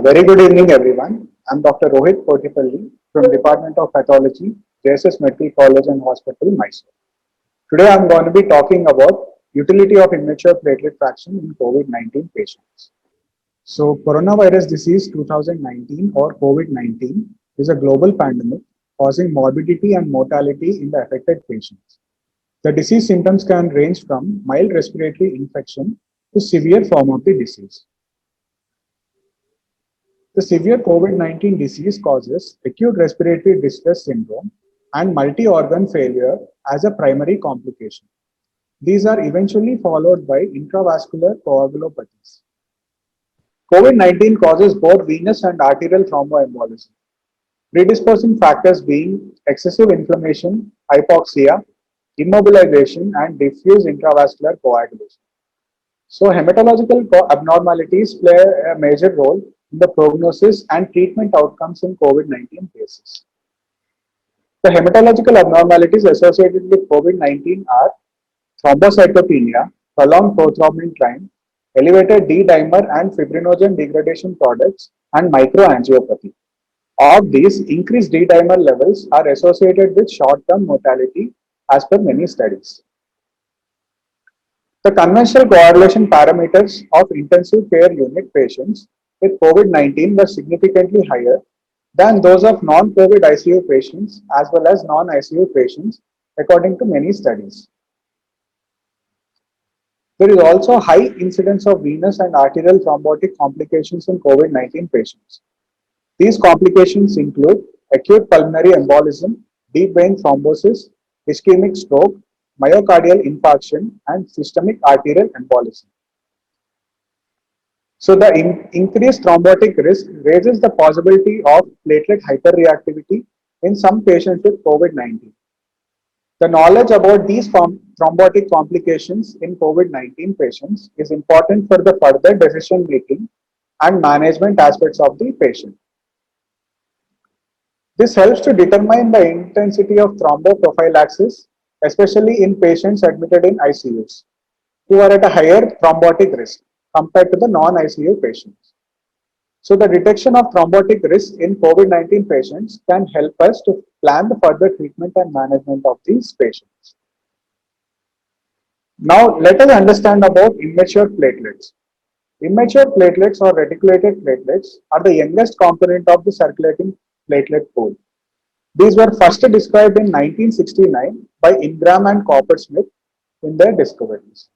Very good evening, everyone. I'm Dr. Rohit Potipalli from Department of Pathology, JSS Medical College and Hospital, Mysore. Today, I'm going to be talking about utility of immature platelet fraction in COVID-19 patients. So, coronavirus disease 2019 or COVID-19 is a global pandemic causing morbidity and mortality in the affected patients. The disease symptoms can range from mild respiratory infection to severe form of the disease. The severe COVID-19 disease causes acute respiratory distress syndrome and multi-organ failure as a primary complication. These are eventually followed by intravascular coagulopathies. COVID-19 causes both venous and arterial thromboembolism, predisposing factors being excessive inflammation, hypoxia, immobilization, and diffuse intravascular coagulation. So hematological abnormalities play a major role in the prognosis and treatment outcomes in COVID-19 cases. The hematological abnormalities associated with COVID-19 are thrombocytopenia, prolonged prothrombin time, elevated D-dimer and fibrinogen degradation products, and microangiopathy. Of these, increased D-dimer levels are associated with short-term mortality as per many studies. The conventional coagulation parameters of intensive care unit patients with COVID-19 were significantly higher than those of non-COVID ICU patients as well as non-ICU patients, according to many studies. There is also high incidence of venous and arterial thrombotic complications in COVID-19 patients. These complications include acute pulmonary embolism, deep vein thrombosis, ischemic stroke, myocardial infarction, and systemic arterial embolism. So the increased thrombotic risk raises the possibility of platelet hyperreactivity in some patients with COVID-19. The knowledge about these thrombotic complications in COVID-19 patients is important for the further decision making and management aspects of the patient. This helps to determine the intensity of thromboprophylaxis, especially in patients admitted in ICUs, who are at a higher thrombotic risk compared to the non-ICU patients. So the detection of thrombotic risk in COVID-19 patients can help us to plan the further treatment and management of these patients. Now let us understand about immature platelets. Immature platelets or reticulated platelets are the youngest component of the circulating platelet pool. These were first described in 1969 by Ingram and Coppersmith in their discoveries.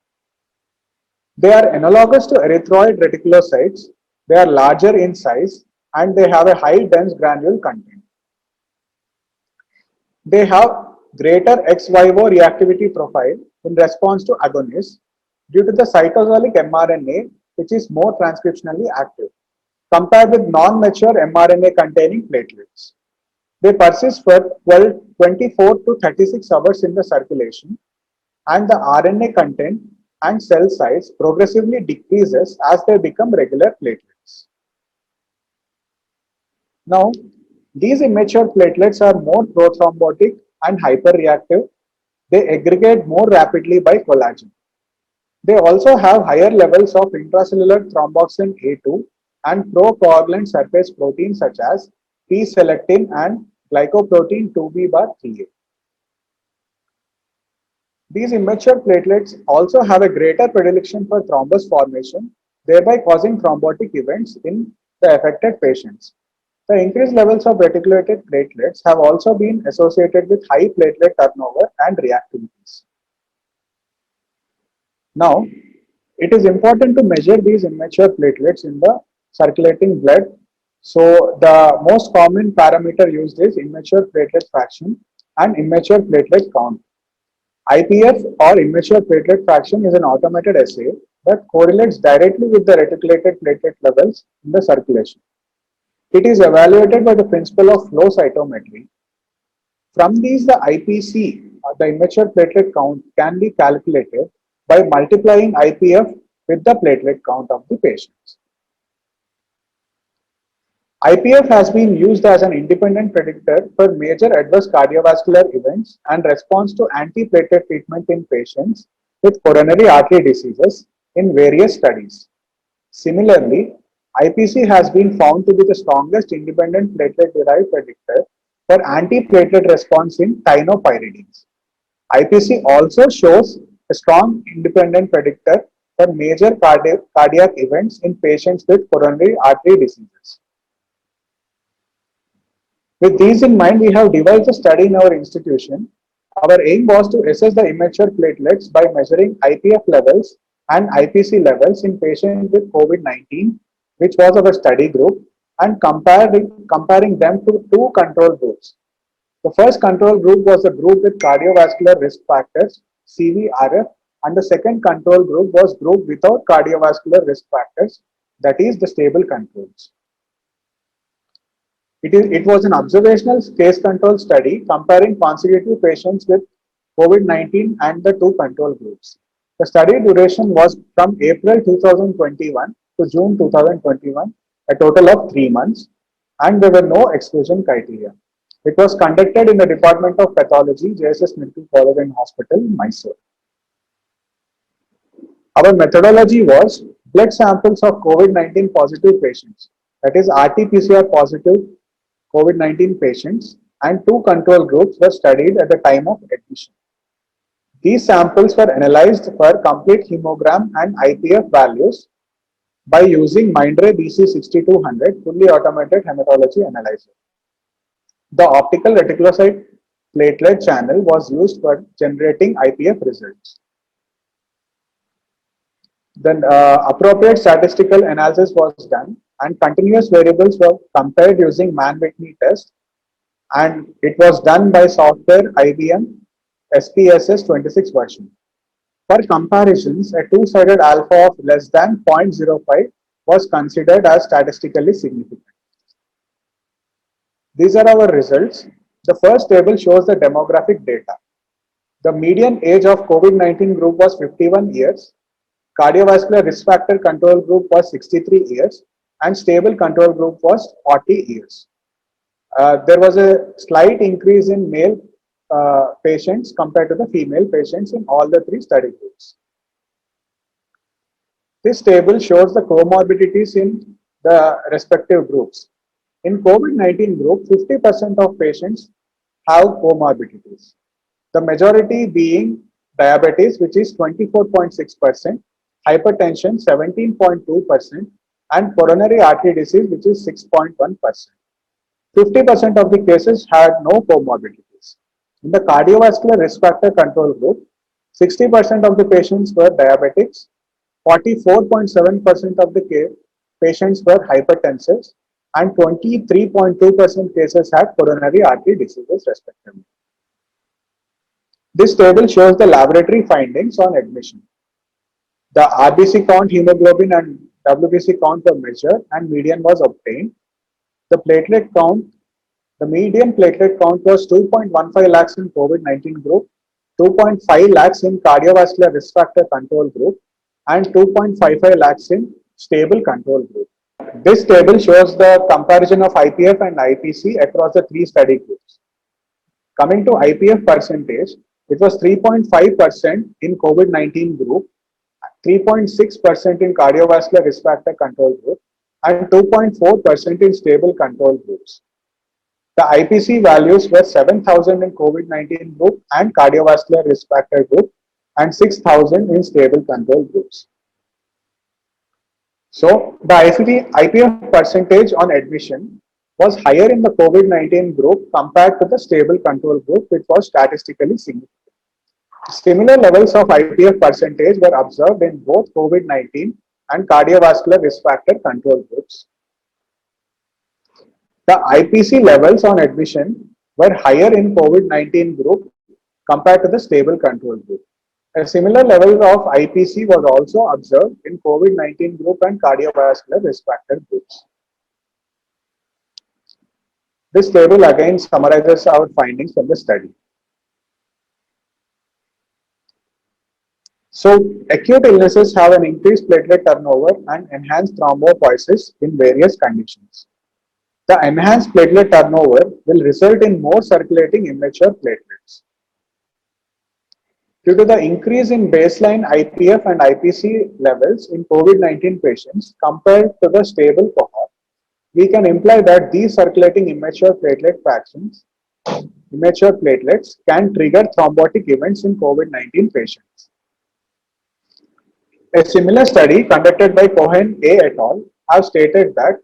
They are analogous to erythroid reticulocytes. They are larger in size and they have a high dense granule content. They have greater ex vivo reactivity profile in response to agonists due to the cytosolic mRNA, which is more transcriptionally active, compared with non-mature mRNA containing platelets. They persist for 24 to 36 hours in the circulation, and the RNA content and cell size progressively decreases as they become regular platelets. Now, these immature platelets are more prothrombotic and hyperreactive. They aggregate more rapidly by collagen. They also have higher levels of intracellular thromboxane A2 and procoagulant surface proteins such as P-selectin and glycoprotein 2B-3A. These immature platelets also have a greater predilection for thrombus formation, thereby causing thrombotic events in the affected patients. The increased levels of reticulated platelets have also been associated with high platelet turnover and reactivities. Now, it is important to measure these immature platelets in the circulating blood. So, the most common parameter used is immature platelet fraction and immature platelet count. IPF or immature platelet fraction is an automated assay that correlates directly with the reticulated platelet levels in the circulation. It is evaluated by the principle of flow cytometry. From these, the IPC, or the immature platelet count, can be calculated by multiplying IPF with the platelet count of the patients. IPF has been used as an independent predictor for major adverse cardiovascular events and response to antiplatelet treatment in patients with coronary artery diseases in various studies. Similarly, IPC has been found to be the strongest independent platelet-derived predictor for antiplatelet response in tynopyridines. IPC also shows a strong independent predictor for major cardiac events in patients with coronary artery diseases. With these in mind, we have devised a study in our institution. Our aim was to assess the immature platelets by measuring IPF levels and IPC levels in patients with COVID-19, which was our study group, and comparing them to two control groups. The first control group was a group with cardiovascular risk factors, CVRF, and the second control group was group without cardiovascular risk factors, that is the stable controls. It was an observational case control study comparing consecutive patients with COVID-19 and the two control groups. The study duration was from April 2021 to June 2021, a total of 3 months, and there were no exclusion criteria. It was conducted in the Department of Pathology, JSS Medical College and Hospital, Mysore. Our methodology was blood samples of COVID-19 positive patients, that is RT-PCR positive COVID-19 patients, and two control groups were studied at the time of admission. These samples were analyzed for complete hemogram and IPF values by using Mindray BC6200 fully automated hematology analyzer. The optical reticulocyte platelet channel was used for generating IPF results. Then appropriate statistical analysis was done and continuous variables were compared using Mann-Whitney test, and it was done by software IBM SPSS 26 version. For comparisons, a two-sided alpha of less than 0.05 was considered as statistically significant. These are our results. The first table shows the demographic data. The median age of COVID-19 group was 51 years. Cardiovascular risk factor control group was 63 years and stable control group was 40 years. There was a slight increase in male patients compared to the female patients in all the three study groups. This table shows the comorbidities in the respective groups. In COVID-19 group, 50% of patients have comorbidities. The majority being diabetes, which is 24.6%, hypertension 17.2%, and coronary artery disease, which is 6.1%. 50% of the cases had no comorbidities. In the cardiovascular risk factor control group, 60% of the patients were diabetics, 44.7% of the patients were hypertensive, and 23.2% cases had coronary artery diseases respectively. This table shows the laboratory findings on admission. The RBC count, hemoglobin and WBC count were measured and median was obtained. The platelet count, the median platelet count was 2.15 lakhs in COVID-19 group, 2.5 lakhs in cardiovascular risk factor control group, and 2.55 lakhs in stable control group. This table shows the comparison of IPF and IPC across the three study groups. Coming to IPF percentage, it was 3.5% in COVID-19 group, 3.6% in cardiovascular risk factor control group, and 2.4% in stable control groups. The IPC values were 7,000 in COVID-19 group and cardiovascular risk factor group, and 6,000 in stable control groups. So the IPF percentage on admission was higher in the COVID-19 group compared to the stable control group, which was statistically significant. Similar levels of IPF percentage were observed in both COVID-19 and cardiovascular risk factor control groups. The IPC levels on admission were higher in COVID-19 group compared to the stable control group. A similar level of IPC was also observed in COVID-19 group and cardiovascular risk factor groups. This table again summarizes our findings from the study. So, acute illnesses have an increased platelet turnover and enhanced thrombopoiesis in various conditions. The enhanced platelet turnover will result in more circulating immature platelets. Due to the increase in baseline IPF and IPC levels in COVID-19 patients compared to the stable cohort, we can imply that these circulating immature platelets can trigger thrombotic events in COVID-19 patients. A similar study conducted by Cohen A. et al. Have stated that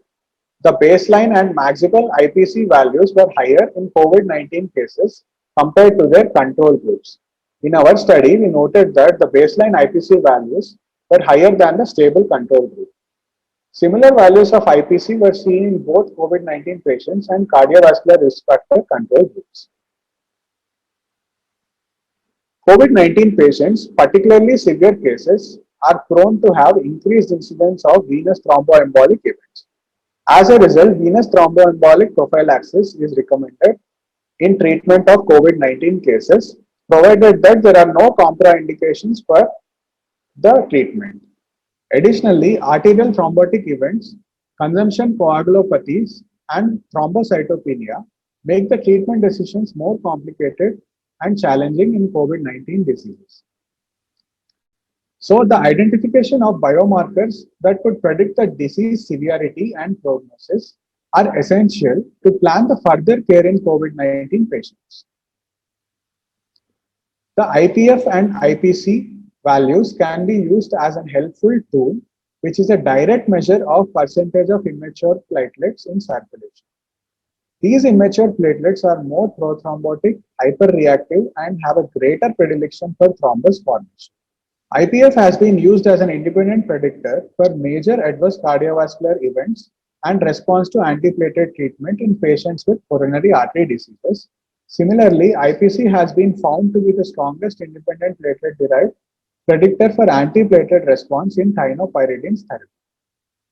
the baseline and maximal IPC values were higher in COVID-19 cases compared to their control groups. In our study, we noted that the baseline IPC values were higher than the stable control group. Similar values of IPC were seen in both COVID-19 patients and cardiovascular risk factor control groups. COVID-19 patients, particularly severe cases, are prone to have increased incidence of venous thromboembolic events. As a result, venous thromboembolic prophylaxis is recommended in treatment of COVID-19 cases, provided that there are no contraindications for the treatment. Additionally, arterial thrombotic events, consumption coagulopathies, and thrombocytopenia make the treatment decisions more complicated and challenging in COVID-19 diseases. So, the identification of biomarkers that could predict the disease severity and prognosis are essential to plan the further care in COVID-19 patients. The IPF and IPC values can be used as a helpful tool, which is a direct measure of percentage of immature platelets in circulation. These immature platelets are more prothrombotic, hyperreactive, and have a greater predilection for thrombus formation. IPF has been used as an independent predictor for major adverse cardiovascular events and response to antiplatelet treatment in patients with coronary artery diseases. Similarly, IPC has been found to be the strongest independent platelet-derived predictor for antiplatelet response in thienopyridines therapy.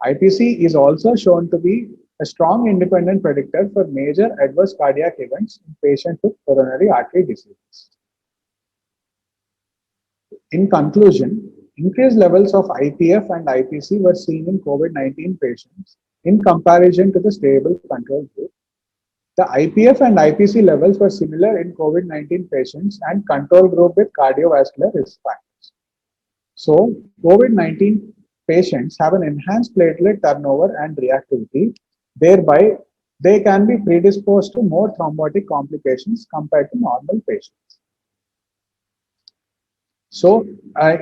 IPC is also shown to be a strong independent predictor for major adverse cardiac events in patients with coronary artery diseases. In conclusion, increased levels of IPF and IPC were seen in COVID-19 patients in comparison to the stable control group. The IPF and IPC levels were similar in COVID-19 patients and control group with cardiovascular risk factors. So, COVID-19 patients have an enhanced platelet turnover and reactivity, thereby they can be predisposed to more thrombotic complications compared to normal patients. So,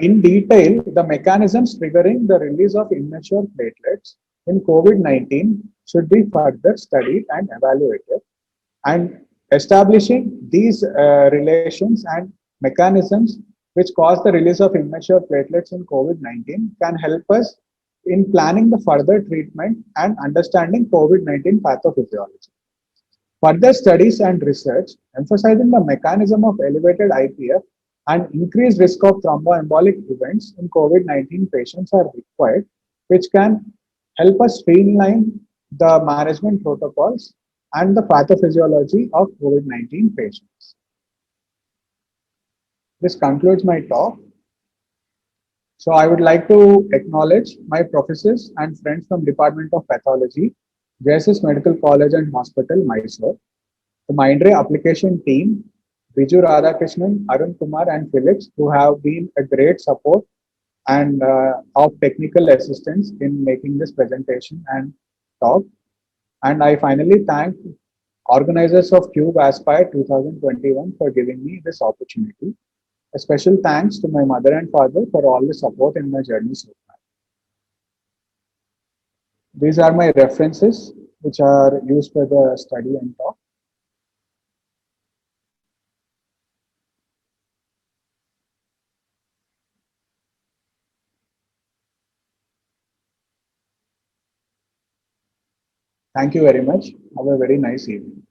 in detail, the mechanisms triggering the release of immature platelets in COVID-19 should be further studied and evaluated. And establishing these relations and mechanisms which cause the release of immature platelets in COVID-19 can help us in planning the further treatment and understanding COVID-19 pathophysiology. Further studies and research emphasizing the mechanism of elevated IPF and increased risk of thromboembolic events in COVID-19 patients are required, which can help us streamline the management protocols and the pathophysiology of COVID-19 patients. This concludes my talk. So I would like to acknowledge my professors and friends from Department of Pathology, JSS Medical College and Hospital, Mysore, the Mindray application team, Biju Radhakrishnan, Arun Kumar and Phillips, who have been a great support and of technical assistance in making this presentation and talk. And I finally thank organizers of CUBE Aspire 2021 for giving me this opportunity. A special thanks to my mother and father for all the support in my journey so far. These are my references which are used for the study and talk. Thank you very much. Have a very nice evening.